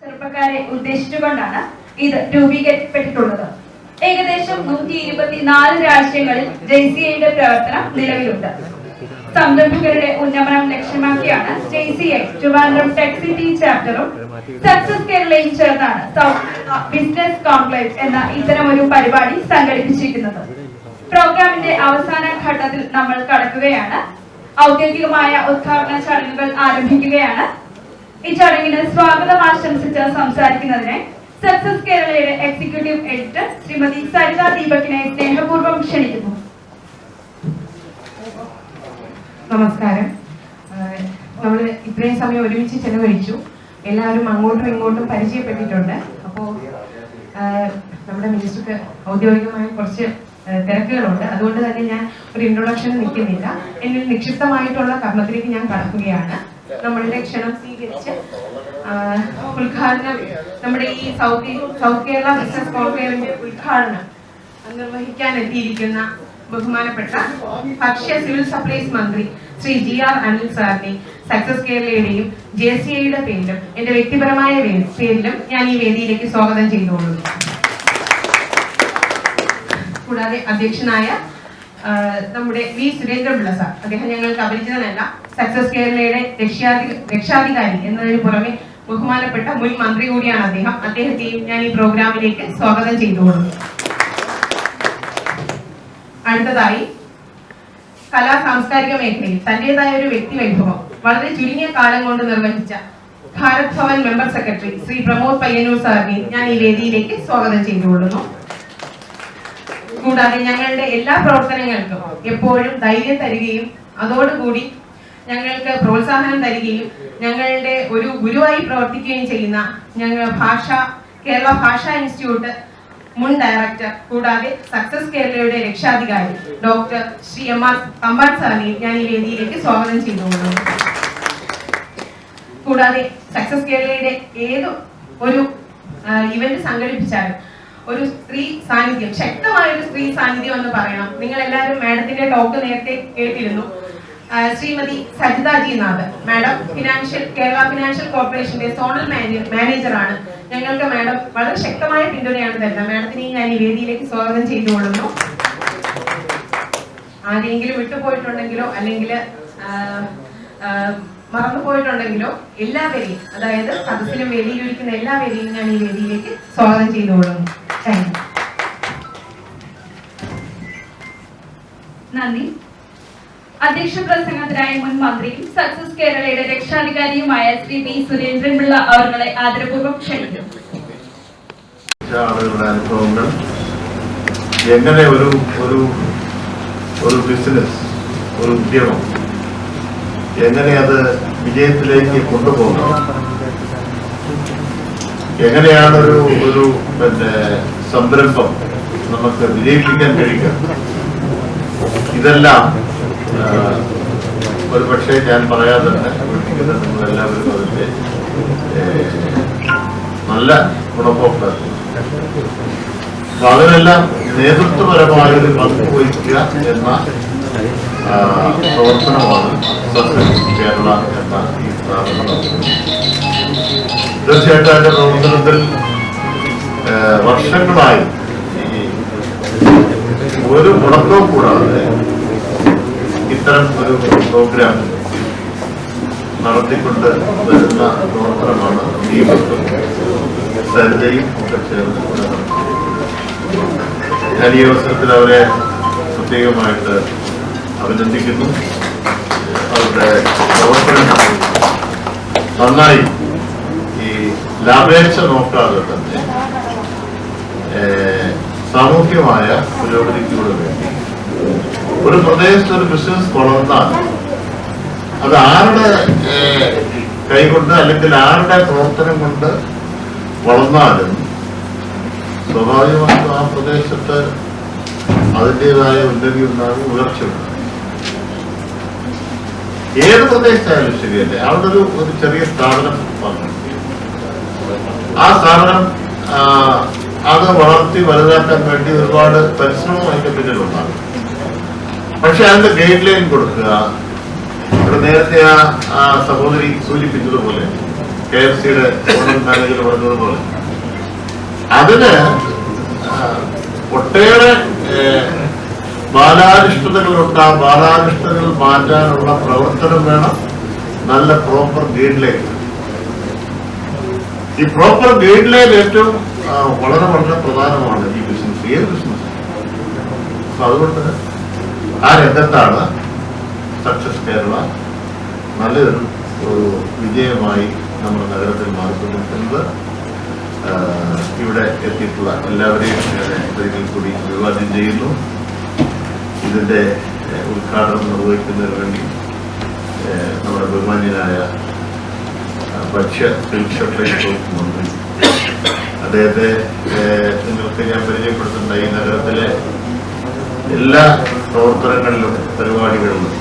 ചെറുപ്പക്കാരെ ഉദ്ദേശിച്ചുകൊണ്ടാണ് ഇത് രൂപീകരിക്കപ്പെട്ടിട്ടുള്ളത്. ഏകദേശം 124 രാജ്യങ്ങളിൽ JCIയുടെ പ്രവർത്തനം നിലവിലുണ്ട്. സംരംഭകരുടെ ഉന്നമനം ലക്ഷ്യമാക്കിയാണ് JCI ട്രിവാൻഡ്രം ടെക് സിറ്റി ചാപ്റ്ററും സക്സസ് കേരളയും ചേർന്നാണ് ബിസിനസ് കോൺക്ലേവ് എന്ന ഇത്തരമൊരു പരിപാടി സംഘടിപ്പിച്ചിരിക്കുന്നത്. പ്രോഗ്രാമിന്റെ അവസാന ഘട്ടത്തിൽ നമ്മൾ കടക്കുകയാണ്. ഔദ്യോഗികമായ ഉദ്ഘാടന ചടങ്ങുകൾ ആരംഭിക്കുകയാണ്. ഈ ചടങ്ങിന് സ്വാഗതം ആശംസിച്ച് സംസാരിക്കുന്നതിന് സക്സസ് കേരളയുടെ എക്സിക്യൂട്ടീവ് എഡിറ്റർ ശ്രീമതി സരിത ദീപകിനെ സ്നേഹപൂർവ്വം ക്ഷണിക്കുന്നു. നമസ്കാരം. നമ്മൾ ഇത്രയും സമയം ഒരുമിച്ച് ചെലവഴിച്ചു. എല്ലാവരും അങ്ങോട്ടും ഇങ്ങോട്ടും പരിചയപ്പെട്ടിട്ടുണ്ട്. അപ്പോൾ നമ്മുടെ മിനിസ്റ്റർക്ക് ഔദ്യോഗികമായ കുറച്ച് തിരക്കുകളുണ്ട്. അതുകൊണ്ട് തന്നെ ഞാൻ ഒരു ഇൻട്രൊഡക്ഷൻ നിൽക്കുന്നില്ല. എന്നിൽ നിക്ഷിപ്തമായിട്ടുള്ള കർമ്മത്തിലേക്ക് ഞാൻ കടക്കുകയാണ്. നമ്മളുടെ ക്ഷണം സ്വീകരിച്ച് ഉദ്ഘാടനം, നമ്മുടെ ഈ സൗത്ത് കേരള ബിസിനസ് കോൺക്ലേവിന്റെ ഉദ്ഘാടനം നിർവഹിക്കാൻ എത്തിയിരിക്കുന്ന ബഹുമാനപ്പെട്ട ഭക്ഷ്യ സിവിൽ സപ്ലൈസ് മന്ത്രി ശ്രീ GR അനിൽ സാറിനെ സക്സസ് കേരളയുടെയും JCIയുടെ പേരിലും എന്റെ വ്യക്തിപരമായ പേരിലും ഞാൻ ഈ വേദിയിലേക്ക് സ്വാഗതം ചെയ്തുകൊള്ളുന്നു. കൂടാതെ അധ്യക്ഷനായ നമ്മുടെ V സുരേന്ദ്രപിള്ള സാർ, അദ്ദേഹം ഞങ്ങൾക്ക് അപരിചിതനല്ല. സക്സസ് കേരളയുടെ രക്ഷാധികാരി എന്നതിന് പുറമെ ബഹുമാനപ്പെട്ട മുൻ മന്ത്രി കൂടിയാണ് അദ്ദേഹം. അദ്ദേഹത്തെയും ഞാൻ ഈ പ്രോഗ്രാമിലേക്ക് സ്വാഗതം ചെയ്തുകൊള്ളുന്നു. അടുത്തതായി കലാ സാംസ്കാരിക മേഖലയിൽ തന്റേതായ ഒരു വ്യക്തി വൈഭവം വളരെ ചുരുങ്ങിയ കാലം കൊണ്ട് നിർവഹിച്ച ഭാരത് ഭവൻ മെമ്പർ സെക്രട്ടറി ശ്രീ പ്രമോദ് പയ്യന്നൂർ സാറിനെ ഞാൻ ഈ വേദിയിലേക്ക് സ്വാഗതം ചെയ്തുകൊള്ളുന്നു. കൂടാതെ ഞങ്ങളുടെ എല്ലാ പ്രവർത്തനങ്ങൾക്കും എപ്പോഴും ധൈര്യം തരികയും അതോടുകൂടി ഞങ്ങൾക്ക് പ്രോത്സാഹനം തരികയും ഞങ്ങളുടെ ഒരു ഗുരുവായി പ്രവർത്തിക്കുകയും ചെയ്യുന്ന കേരള ഭാഷാ ഇൻസ്റ്റിറ്റ്യൂട്ട് മുൻ ഡയറക്ടർ, കൂടാതെ സക്സസ് കേരളയുടെ രക്ഷാധികാരി ഡോക്ടർ ശ്രീ MR തമ്പാൻ സാറിനെ ഞാൻ ഈ വേദിയിലേക്ക് സ്വാഗതം ചെയ്തുകൊള്ളുന്നു. കൂടാതെ സക്സസ് കേരളയുടെ ഏത് ഒരു ഇവന്റ് സംഘടിപ്പിച്ചാലും ഒരു സ്ത്രീ സാന്നിധ്യം, ശക്തമായ ഒരു സ്ത്രീ സാന്നിധ്യം എന്ന് പറയണം. നിങ്ങൾ എല്ലാവരും മാഡത്തിന്റെ ടോക്ക് നേരത്തെ കേട്ടിരുന്നു. Shrimati Sajitha G Nath madam Kerala financial കോർപ്പറേഷന്റെ സോണൽ മാനേജറാണ്. ഞങ്ങൾക്ക് മാഡം വളരെ ശക്തമായ പിന്തുണയാണ് തരുന്നത്. മാഡത്തിനെയും ഞാൻ ഈ വേദിയിലേക്ക് സ്വാഗതം ചെയ്തുകൊള്ളുന്നു. ആരെങ്കിലും വിട്ടുപോയിട്ടുണ്ടെങ്കിലോ അല്ലെങ്കിൽ മറന്നുപോയിട്ടുണ്ടെങ്കിലോ എല്ലാവരെയും, അതായത് സദസ്സിലും വേദിയിലിരിക്കുന്ന എല്ലാവരെയും ഞാൻ ഈ വേദിയിലേക്ക് സ്വാഗതം ചെയ്തുകൊള്ളുന്നു. Thank you. നന്ദി. അധ്യക്ഷ പ്രസംഗത്തിനായി മുൻ മന്ത്രിയും സക്സസ് കേരളയുടെ രക്ഷാധികാരിയുമായ ശ്രീ V സുരേന്ദ്രപിള്ള അവരുടെ ആദരപൂർവ്വം ക്ഷണിക്കുന്നു. ആളുകളുടെ അനുഭവങ്ങൾ, എങ്ങനെ ഒരു ബിസിനസ്, ഒരു ഉദ്യമം എങ്ങനെ അത് വിജയത്തിലേക്ക് കൊണ്ടുപോകണം, എങ്ങനെയാണ് ഒരു സംരംഭം നമുക്ക് വിജയിപ്പിക്കാൻ കഴിയുക, ഇതെല്ലാം ഒരു പക്ഷേ ഞാൻ പറയാതെ തന്നെ വിളിക്കുന്നത് നിങ്ങളെല്ലാവരും അതിന്റെ നല്ല ഗുണഭോക്താക്കൾ. അപ്പൊ അതിനെല്ലാം നേതൃത്വപരമായൊരു പങ്ക് വഹിക്കുക എന്ന പ്രവർത്തനമാണ് സക്സസ് കേരള എന്ന ഈ സ്ഥാപനം. തീർച്ചയായിട്ടും അതിന്റെ പ്രവർത്തനത്തിൽ വർഷങ്ങളായി ഒരു മുടക്കവും കൂടാതെ ഇത്തരം ഒരു പ്രോഗ്രാം നടത്തിക്കൊണ്ട് വരുന്ന പ്രവർത്തനമാണ് ദീപക്കും സരിതയും ഒക്കെ ചേർന്ന് ഞാൻ ഈ അവസരത്തിൽ അവരെ പ്രത്യേകമായിട്ട് അഭിനന്ദിക്കുന്നു. അവരുടെ പ്രവർത്തനം നന്നായി ഈ ലാഭേച്ഛ നോക്കാതെ തന്നെ സാമൂഹ്യമായ പുരോഗതിക്കൂടെ വേണ്ടി ഒരു പ്രദേശത്ത് ഒരു ബിസിനസ് വളർന്നാൽ അത് ആരുടെ കൈകൊണ്ട് അല്ലെങ്കിൽ ആരുടെ പ്രവർത്തനം കൊണ്ട് വളർന്നാലും സ്വാഭാവികമായിട്ടും ആ പ്രദേശത്ത് അതിൻ്റെതായ ഉന്നതി ഉണ്ടാകും, ഉയർച്ച ഉണ്ടാകും. ഏത് പ്രദേശത്തായാലും ശരിയല്ലേ, അവിടെ ഒരു ചെറിയ സ്ഥാപനം വന്നു, ആ സ്ഥാപനം അത് വളർത്തി വലുതാക്കാൻ വേണ്ടി ഒരുപാട് പരിശ്രമം അതിന്റെ പിന്നിലുണ്ടാകും. പക്ഷെ അതിന്റെ ഗൈഡ് ലൈൻ കൊടുക്കുക, ഇവിടെ നേരത്തെ ആ സഹോദരി സൂചിപ്പിച്ചതുപോലെ KFC-യുടെ ജനറൽ മാനേജർ പറഞ്ഞതുപോലെ അതിന് ഒട്ടേറെ ബാലാരിഷ്ടതകളുണ്ട്. ആ ബാലാരിഷ്ടതകൾ മാറ്റാനുള്ള പ്രവർത്തനം വേണം. നല്ല പ്രോപ്പർ ഗൈഡ് ലൈൻ. ഈ പ്രോപ്പർ ഗൈഡ് ലൈൻ ഏറ്റവും വളരെ വളരെ പ്രധാനമാണ് ഈ ബിസിനസ്, ഏത് ബിസിനസ്. അപ്പൊ അതുകൊണ്ട് ആ രംഗത്താണ് സക്സസ് കേരള നല്ലൊരു വിജയമായി നമ്മുടെ നഗരത്തിൽ മാറിക്കൊണ്ടിരിക്കുന്നത്. ഇവിടെ എത്തിയിട്ടുള്ള എല്ലാവരെയും ഒരിക്കൽ കൂടി അഭിവാദ്യം ചെയ്യുന്നു. ഇതിന്റെ ഉദ്ഘാടനം നിർവഹിക്കുന്നതിന് വേണ്ടി നമ്മുടെ ബഹുമാന്യനായ ഭക്ഷ്യ ഷട്ടേഴ്സ് മന്ത്രി അദ്ദേഹത്തെ നിങ്ങൾക്ക് ഞാൻ പരിചയപ്പെടുത്തുന്ന ഈ നഗരത്തിലെ എല്ലാ പ്രവർത്തനങ്ങളിലും പരിപാടികളിലും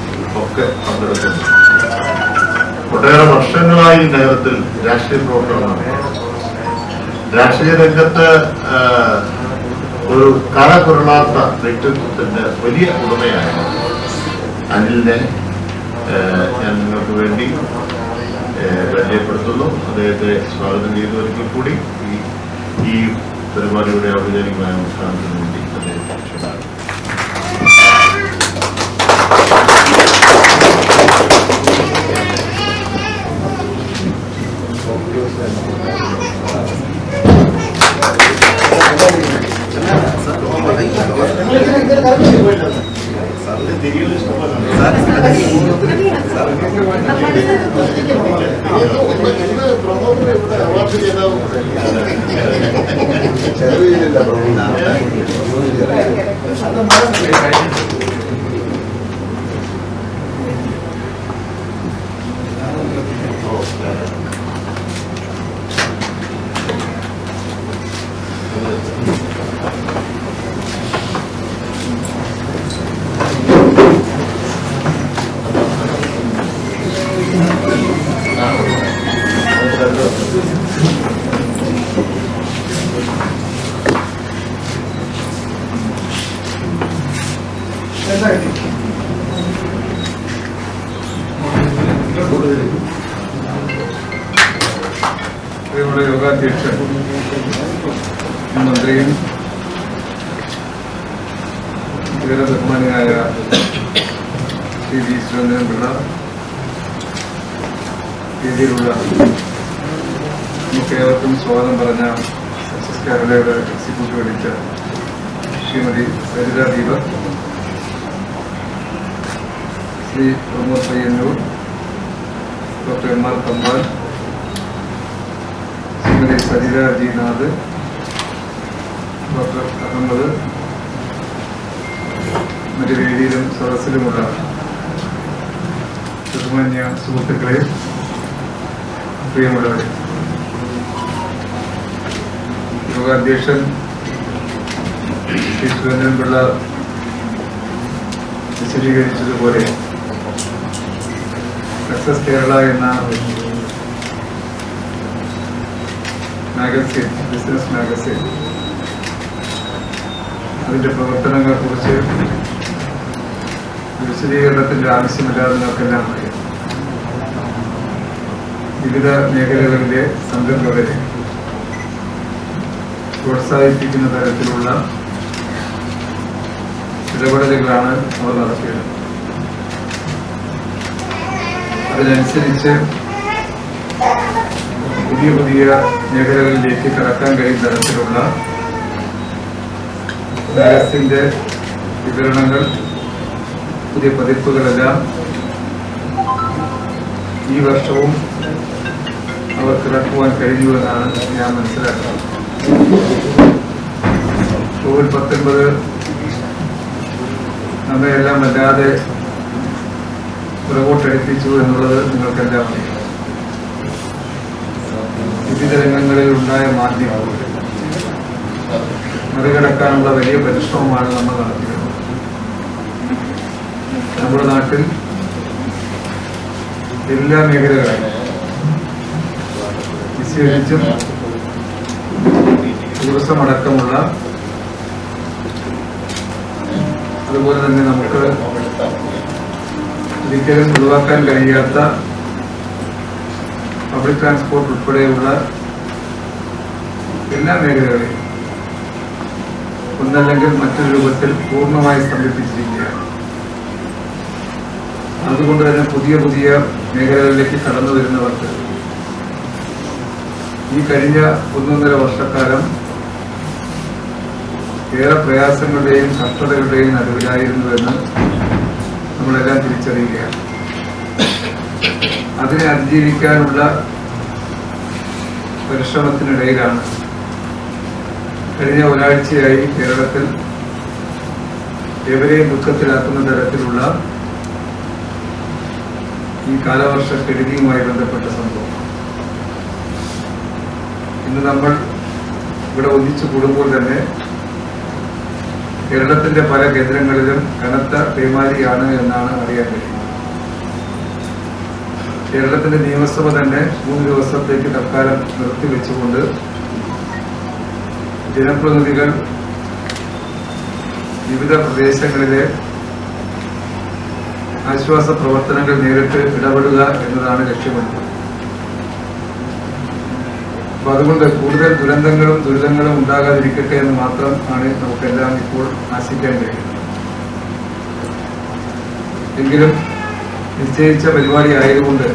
ഒക്കെ പങ്കെടുക്കുന്നു. ഒട്ടേറെ വർഷങ്ങളായി നഗരത്തിൽ രാഷ്ട്രീയ പ്രവർത്തനമാണ്. രാഷ്ട്രീയ രംഗത്ത് ഒരു കറപുരളാത്ത വ്യക്തിത്വത്തിന്റെ വലിയ ഉടമയായ അനിലിനെ ഞാൻ നിങ്ങൾക്ക് വേണ്ടി പരിചയപ്പെടുത്തുന്നു. അദ്ദേഹത്തെ സ്വാഗതം ചെയ്തു. ഒരിക്കൽ കൂടി ഈ പരിപാടിയുടെ ഔപചാരികമായ ഉദ്ഘാടനത്തിന് വേണ്ടി അദ്ദേഹത്തെ ക്ഷണിക്കുന്നു. നമ്മുടെ യോഗാധ്യക്ഷൻ മന്ത്രിയും ഇവരെ ബഹുമാനിയായ ശ്രീ വി സുരേന്ദ്രൻപിള്ള, രീതിയിലുള്ള നമുക്ക് ഏവർക്കും സ്വാഗതം പറഞ്ഞ സക്സസ് കേരളയുടെ executive editor Shrimati Saritha Deepak, Shri Pramod Payyanur, doctor M R. Thampan, Shrimati Saritha Jinath, doctor Ahmed, മറ്റു വേദിയിലും സദസ്സിലുമുള്ള ബഹുമാന്യ സുഹൃത്തുക്കളെ, പ്രിയമുള്ളവരെ, യോഗാധ്യക്ഷൻ ശ്രീ സുരേന്ദ്രൻപിള്ള വിശദീകരിച്ചതുപോലെ സക്സസ് കേരള എന്ന മാഗസിൻ, ബിസിനസ് മാഗസിൻ, അതിൻ്റെ പ്രവർത്തനങ്ങളെ കുറിച്ച് വിശദീകരണത്തിൻ്റെ ആവശ്യമില്ലാതെ നമുക്കെല്ലാം അറിയാം. വിവിധ മേഖലകളിലെ സംരംഭകരെ പ്രോത്സാഹിപ്പിക്കുന്ന തരത്തിലുള്ള ഇടപെടലുകളാണ് അവർ നടത്തിയത്. അതിനനുസരിച്ച് പുതിയ പുതിയ മേഖലകളിലേക്ക് കടക്കാൻ കഴിയുന്ന തരത്തിലുള്ള മാഗസിന്റെ വിവരണങ്ങൾ, പുതിയ പതിപ്പുകളെല്ലാം ഈ വർഷവും അവർക്ക് ഇറക്കുവാൻ കഴിഞ്ഞുവെന്നാണ് ഞാൻ മനസ്സിലാക്കുന്നത്. COVID-19 നമ്മയെല്ലാം വല്ലാതെ പുറകോട്ടടിപ്പിച്ചു എന്നുള്ളത് നിങ്ങൾക്കെല്ലാം അറിയാം. വിവിധ രംഗങ്ങളിൽ ഉണ്ടായ മാധ്യമം മറികടക്കാനുള്ള വലിയ പരിശ്രമമാണ് നമ്മൾ നടത്തിയത്. നമ്മുടെ നാട്ടിൽ എല്ലാ മേഖലകളിലും വിശേഷിച്ചും ടൂറിസം അടക്കമുള്ള, അതുപോലെ തന്നെ നമുക്ക് ഒരിക്കലും ഒഴിവാക്കാൻ കഴിയാത്ത പബ്ലിക് ട്രാൻസ്പോർട്ട് ഉൾപ്പെടെയുള്ള എല്ലാ മേഖലകളെയും ഒന്നല്ലെങ്കിൽ മറ്റൊരു രൂപത്തിൽ പൂർണ്ണമായി സ്തംഭിപ്പിച്ചിരിക്കുകയാണ്. അതുകൊണ്ട് തന്നെ പുതിയ പുതിയ മേഖലകളിലേക്ക് കടന്നു വരുന്നവർക്ക് ഈ കഴിഞ്ഞ 1.5 വർഷക്കാലം ഏറെ പ്രയാസങ്ങളുടെയും കഷ്ടതകളുടെയും നടുവിലായിരുന്നുവെന്ന് നമ്മളെല്ലാം തിരിച്ചറിയുകയാണ്. അതിനെ അതിജീവിക്കാനുള്ള പരിശ്രമത്തിനിടയിലാണ് കഴിഞ്ഞ ഒരാഴ്ചയായി കേരളത്തിൽ എവരെയും ദുഃഖത്തിലാക്കുന്ന തരത്തിലുള്ള ഈ കാലവർഷക്കെടുതിയുമായി ബന്ധപ്പെട്ട സംഭവം. ഇന്ന് നമ്മൾ ഇവിടെ ഒന്നിച്ചു കൂടുമ്പോൾ തന്നെ കേരളത്തിന്റെ പല കേന്ദ്രങ്ങളിലും കനത്ത പേമാരിയാണ് എന്നാണ് അറിയാൻ കഴിയുന്നത്. കേരളത്തിന്റെ നിയമസഭ തന്നെ 3 ദിവസത്തേക്ക് തൽക്കാലം നിർത്തിവെച്ചുകൊണ്ട് ജനപ്രതിനിധികൾ വിവിധ പ്രദേശങ്ങളിലെ ആശ്വാസ പ്രവർത്തനങ്ങൾ നേരിട്ട് ഇടപെടുക എന്നതാണ് ലക്ഷ്യമിടുന്നത്. അപ്പൊ അതുകൊണ്ട് കൂടുതൽ ദുരിതങ്ങളും ഉണ്ടാകാതിരിക്കട്ടെ എന്ന് മാത്രം ആണ് നമുക്കെല്ലാം ഇപ്പോൾ ആശിക്കാൻ കഴിയുന്നത്. എങ്കിലും നിശ്ചയിച്ച പരിപാടി ആയതുകൊണ്ട്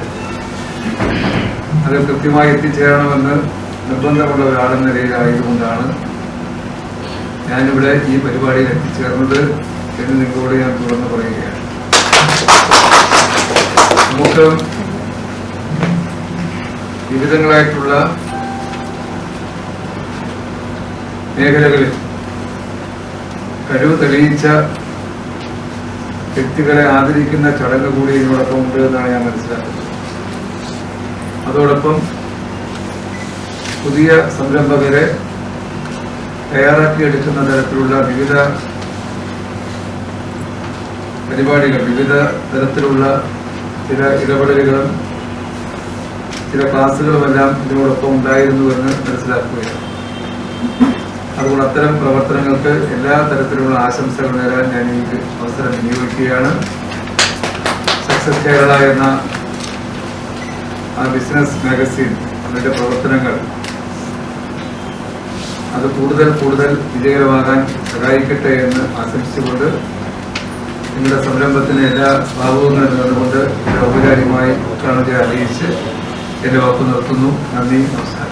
അത് കൃത്യമായി എത്തിച്ചേരണമെന്ന് നിർബന്ധമുള്ള ഒരാളെന്ന നിലയിലായതുകൊണ്ടാണ് ഞാനിവിടെ ഈ പരിപാടിയിൽ എത്തിച്ചേർന്നത് എന്ന് നിങ്ങളോട് ഞാൻ തുറന്നു പറയുകയാണ്. നമുക്ക് വിവിധങ്ങളായിട്ടുള്ള മേഖലകളിൽ കഴിവ് തെളിയിച്ച വ്യക്തികളെ ആദരിക്കുന്ന ചടങ്ങ് കൂടി ഇതിനോടൊപ്പം ഉണ്ട് എന്നാണ് ഞാൻ മനസ്സിലാക്കുന്നത്. അതോടൊപ്പം പുതിയ സംരംഭകരെ തയ്യാറാക്കിയെടുക്കുന്ന തരത്തിലുള്ള വിവിധ പരിപാടികൾ, വിവിധ തരത്തിലുള്ള ചില ഇടപെടലുകളും ചില ക്ലാസുകളുമെല്ലാം ഇതിനോടൊപ്പം ഉണ്ടായിരുന്നുവെന്ന് മനസ്സിലാക്കുകയാണ്. അതുകൊണ്ട് അത്തരം പ്രവർത്തനങ്ങൾക്ക് എല്ലാ തരത്തിലുള്ള ആശംസകൾ നേടാൻ ഞാൻ ഈ അവസരം വിനിയോഗിക്കുകയാണ്. സക്സസ് കേരള എന്ന ആ ബിസിനസ് മാഗസിൻ അതിന്റെ പ്രവർത്തനങ്ങൾ അത് കൂടുതൽ വിജയകരമാകാൻ സഹായിക്കട്ടെ എന്ന് ആശംസിച്ചുകൊണ്ട് നിങ്ങളുടെ സംരംഭത്തിന് എല്ലാ ഭാവങ്ങളും നേർന്നുകൊണ്ട് ഔപചാരികമായി ഉദ്ഘാടനത്തെ അറിയിച്ച് എന്റെ വാക്ക് നിർത്തുന്നു. നന്ദി, നമസ്കാരം.